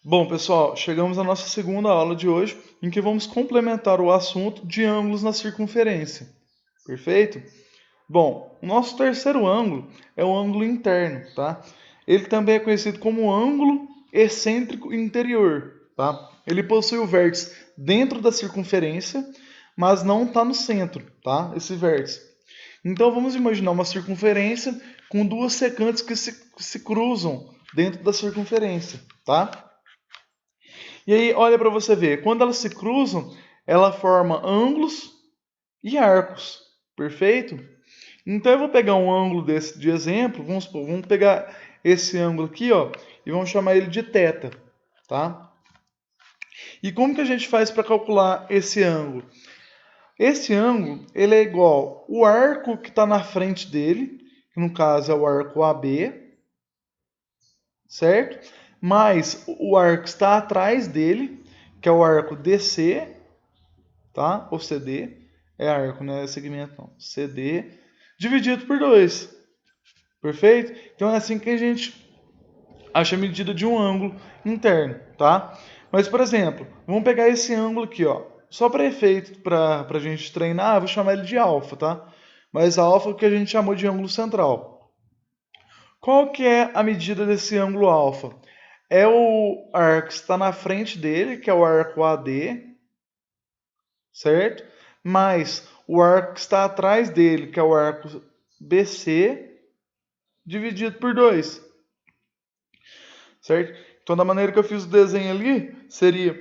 Bom, pessoal, chegamos à nossa segunda aula de hoje, em que vamos complementar o assunto de ângulos na circunferência. Perfeito? Bom, o nosso terceiro ângulo é o ângulo interno, tá? Ele também é conhecido como ângulo excêntrico interior, tá? Ele possui o vértice dentro da circunferência, mas não está no centro, tá? Esse vértice. Então vamos imaginar uma circunferência com duas secantes que se cruzam dentro da circunferência, tá? E aí, olha para você ver, quando elas se cruzam, ela forma ângulos e arcos. Perfeito? Então eu vou pegar um ângulo desse de exemplo, vamos supor, vamos pegar esse ângulo aqui, ó, e vamos chamar ele de θ, tá? E como que a gente faz para calcular esse ângulo? Esse ângulo, ele é igual o arco que está na frente dele, que no caso é o arco AB, certo? Mais o arco que está atrás dele, que é o arco DC, tá? Ou CD, é arco, não é segmento não. CD dividido por 2. Perfeito? Então é assim que a gente acha a medida de um ângulo interno, tá? Mas, por exemplo, vamos pegar esse ângulo aqui, ó. Só para efeito, para a gente treinar, eu vou chamar ele de alfa, tá? Mas alfa é o que a gente chamou de ângulo central. Qual que é a medida desse ângulo alfa? É o arco que está na frente dele, que é o arco AD, certo? Mais o arco que está atrás dele, que é o arco BC, dividido por 2, certo? Então, da maneira que eu fiz o desenho ali, seria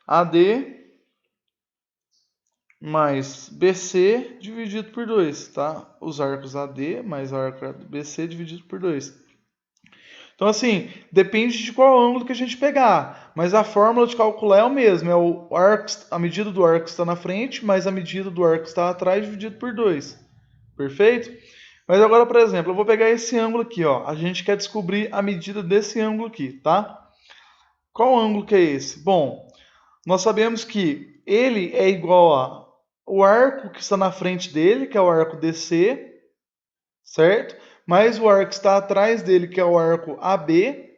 AD mais BC dividido por 2, tá? Os arcos AD mais o arco BC dividido por 2. Então, assim, depende de qual ângulo que a gente pegar, mas a fórmula de calcular é o mesmo, é o arco, a medida do arco que está na frente mais a medida do arco que está atrás dividido por 2. Perfeito? Mas agora, por exemplo, eu vou pegar esse ângulo aqui, ó. A gente quer descobrir a medida desse ângulo aqui, tá? Qual ângulo que é esse? Bom, nós sabemos que ele é igual a o arco que está na frente dele, que é o arco DC, certo? Mais o arco que está atrás dele, que é o arco AB,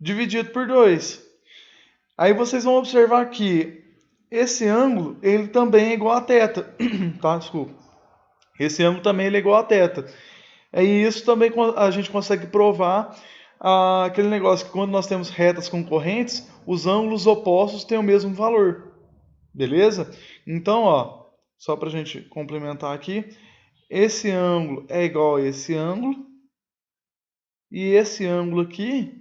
dividido por 2. Aí vocês vão observar que esse ângulo, ele também é igual a θ, tá? Desculpa. Esse ângulo também ele é igual a θ. E isso também a gente consegue provar aquele negócio que quando nós temos retas concorrentes, os ângulos opostos têm o mesmo valor. Beleza? Então, ó, só para a gente complementar aqui, esse ângulo é igual a esse ângulo, e esse ângulo aqui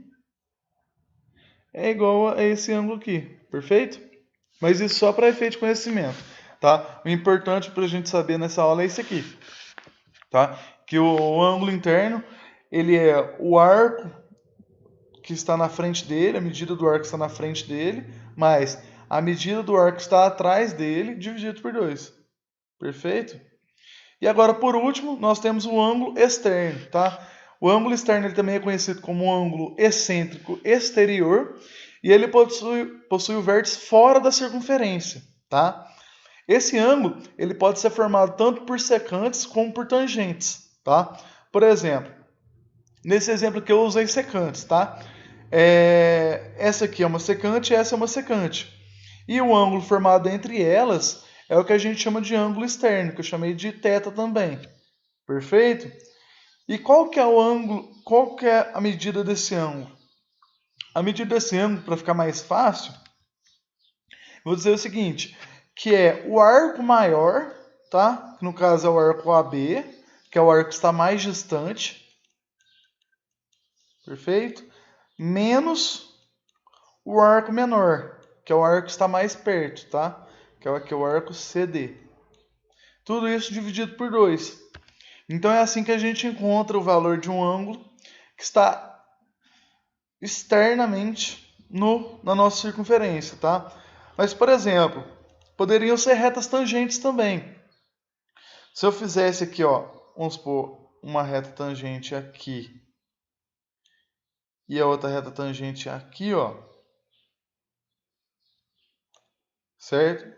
é igual a esse ângulo aqui. Perfeito? Mas isso só para efeito de conhecimento, tá? O importante para a gente saber nessa aula é isso aqui, tá? Que o ângulo interno, ele é o arco que está na frente dele, a medida do arco que está na frente dele, mais a medida do arco que está atrás dele, dividido por 2. Perfeito? E agora, por último, nós temos o ângulo externo, tá? O ângulo externo ele também é conhecido como ângulo excêntrico exterior e ele possui o vértice fora da circunferência, tá? Esse ângulo ele pode ser formado tanto por secantes como por tangentes, tá? Por exemplo, nesse exemplo que eu usei secantes, tá? Essa aqui é uma secante e essa é uma secante. E o ângulo formado entre elas é o que a gente chama de ângulo externo, que eu chamei de θ também. Perfeito? E qual que é o ângulo, qual que é a medida desse ângulo? A medida desse ângulo, para ficar mais fácil, vou dizer o seguinte, que é o arco maior, tá? Que no caso é o arco AB, que é o arco que está mais distante, perfeito? Menos o arco menor, que é o arco que está mais perto, tá? Que é o arco CD. Tudo isso dividido por 2. Então é assim que a gente encontra o valor de um ângulo que está externamente na nossa circunferência, tá? Mas, por exemplo, poderiam ser retas tangentes também. Se eu fizesse aqui, ó, vamos supor, uma reta tangente aqui e a outra reta tangente aqui, ó, certo?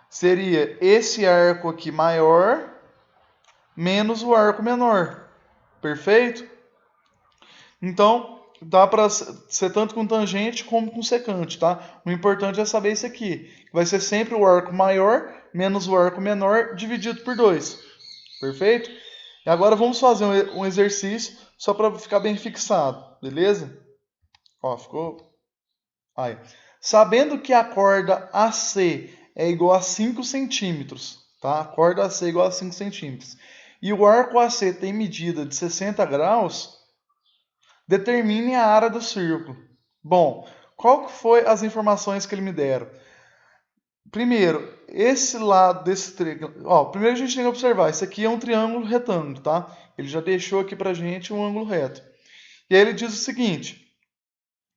Seria esse arco aqui maior menos o arco menor. Perfeito? Então, dá para ser tanto com tangente como com secante, tá? O importante é saber isso aqui. Vai ser sempre o arco maior menos o arco menor dividido por 2. Perfeito? E agora vamos fazer um exercício só para ficar bem fixado, beleza? Ó, ficou. Aí. Sabendo que a corda AC é igual a 5 centímetros, tá? A corda AC é igual a 5 centímetros. E o arco AC tem medida de 60 graus, determine a área do círculo. Bom, qual que foi as informações que ele me deram? Primeiro, esse lado desse triângulo. Ó, primeiro a gente tem que observar, isso aqui é um triângulo retângulo, tá? Ele já deixou aqui pra gente um ângulo reto. E aí ele diz o seguinte,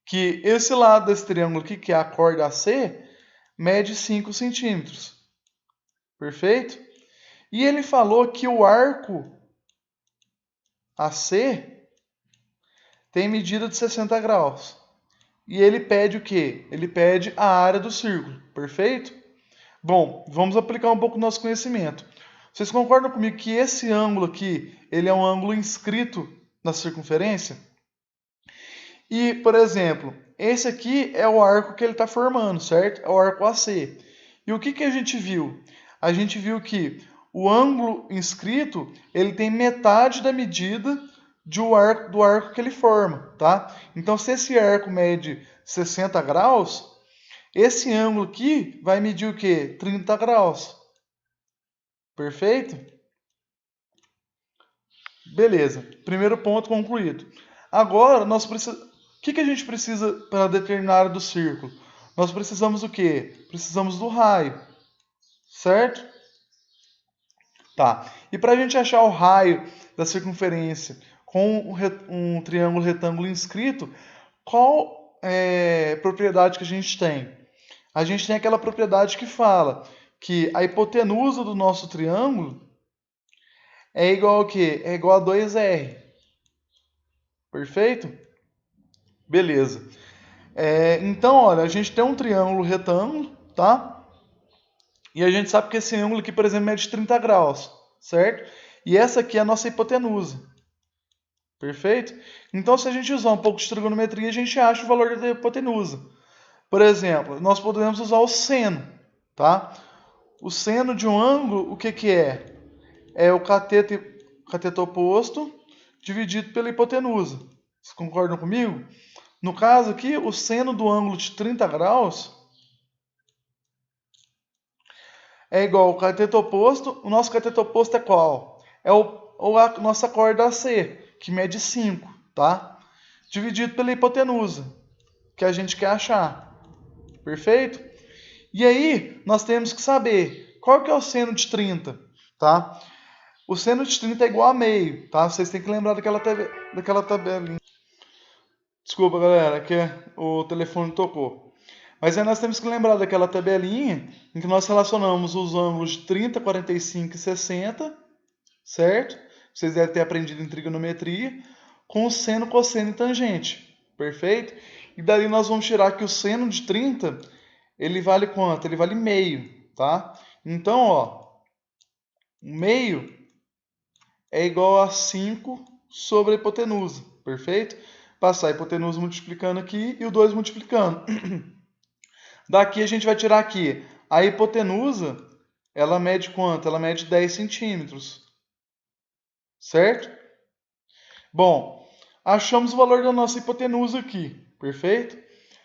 que esse lado desse triângulo aqui, que é a corda AC, mede 5 centímetros. Perfeito? E ele falou que o arco AC tem medida de 60 graus. E ele pede o quê? Ele pede a área do círculo. Perfeito? Bom, vamos aplicar um pouco do nosso conhecimento. Vocês concordam comigo que esse ângulo aqui, ele é um ângulo inscrito na circunferência? E, por exemplo, esse aqui é o arco que ele está formando, certo? É o arco AC. E o que, que a gente viu? A gente viu que o ângulo inscrito, ele tem metade da medida do arco que ele forma, tá? Então, se esse arco mede 60 graus, esse ângulo aqui vai medir o quê? 30 graus. Perfeito? Beleza. Primeiro ponto concluído. Agora, o que a gente precisa para determinar a área do círculo? Nós precisamos do quê? Precisamos do raio, certo? Tá. E para a gente achar o raio da circunferência com um triângulo retângulo inscrito, qual é a propriedade que a gente tem? A gente tem aquela propriedade que fala que a hipotenusa do nosso triângulo é igual ao quê? É igual a 2R. Perfeito? Beleza. Então, olha, a gente tem um triângulo retângulo, tá? E a gente sabe que esse ângulo aqui, por exemplo, é de 30 graus, certo? E essa aqui é a nossa hipotenusa. Perfeito? Então, se a gente usar um pouco de trigonometria, a gente acha o valor da hipotenusa. Por exemplo, nós podemos usar o seno, tá? O seno de um ângulo, o que que é? É o cateto oposto dividido pela hipotenusa. Vocês concordam comigo? No caso aqui, o seno do ângulo de 30 graus é igual ao cateto oposto. O nosso cateto oposto é qual? É a nossa corda AC, que mede 5, tá? Dividido pela hipotenusa, que a gente quer achar. Perfeito? E aí, nós temos que saber qual que é o seno de 30, tá? O seno de 30 é igual a meio, tá? Vocês têm que lembrar daquela tabelinha. Desculpa, galera, que o telefone tocou. Mas aí nós temos que lembrar daquela tabelinha em que nós relacionamos os ângulos de 30, 45 e 60, certo? Vocês devem ter aprendido em trigonometria, com o seno, cosseno e tangente, perfeito? E daí nós vamos tirar que o seno de 30, ele vale quanto? Ele vale meio, tá? Então, ó, meio é igual a 5 sobre a hipotenusa, perfeito? Passar a hipotenusa multiplicando aqui e o 2 multiplicando. Daqui a gente vai tirar aqui. A hipotenusa, ela mede quanto? Ela mede 10 centímetros. Certo? Bom, achamos o valor da nossa hipotenusa aqui. Perfeito?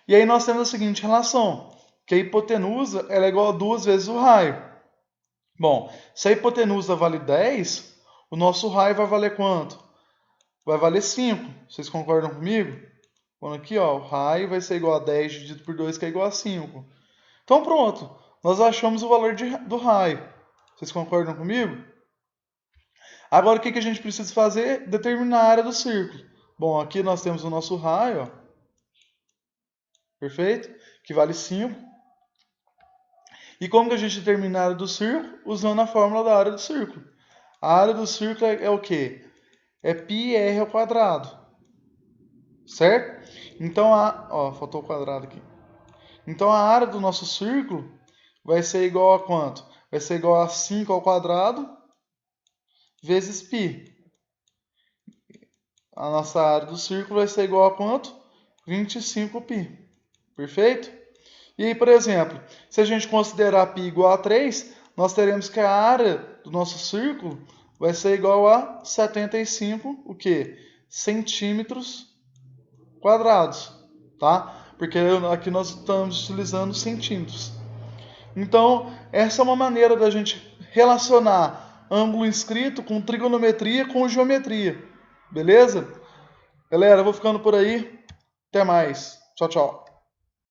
E aí nós temos a seguinte relação. Que a hipotenusa ela é igual a 2 vezes o raio. Bom, se a hipotenusa vale 10, o nosso raio vai valer quanto? Vai valer 5. Vocês concordam comigo? Então aqui, ó, o raio vai ser igual a 10 dividido por 2, que é igual a 5. Então pronto, nós achamos o valor do raio. Vocês concordam comigo? Agora o que a gente precisa fazer? Determinar a área do círculo. Bom, aqui nós temos o nosso raio, ó, perfeito? Que vale 5. E como que a gente determina a área do círculo? Usando a fórmula da área do círculo. A área do círculo é o quê? É πr ao quadrado. Certo? Então, ó, faltou o quadrado aqui. Então, a área do nosso círculo vai ser igual a quanto? Vai ser igual a 5 ao quadrado vezes π. A nossa área do círculo vai ser igual a quanto? 25π. Perfeito? E aí, por exemplo, se a gente considerar π igual a 3, nós teremos que a área do nosso círculo vai ser igual a 75, o quê? Centímetros quadrados, tá? Porque aqui nós estamos utilizando centímetros. Então, essa é uma maneira da gente relacionar ângulo inscrito com trigonometria com geometria. Beleza? Galera, eu vou ficando por aí. Até mais. Tchau, tchau.